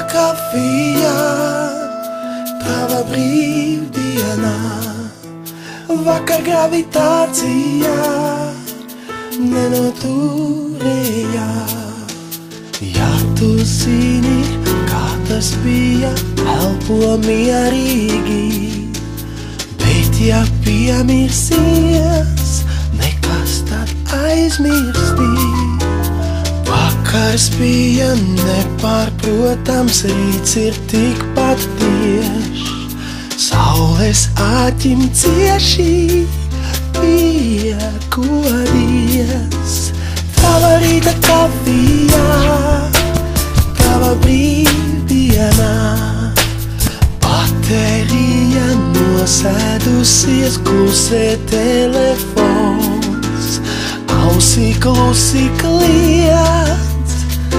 kafija, tava brīvdienā, vakar gravitācijā nenoturēja. Ja tu zini, kā tas bija, elpo mierīgi, bet ja piemirsies, nekas tad aizmirsti. Vakars bija nepārprotams, rīts ir tikpat tiešs, saules aķim cieši piekodies. Tava rīta kafijā, tava brīvdienā, baterija nosēdusies, klusē telefons, ausī klusi kliedz.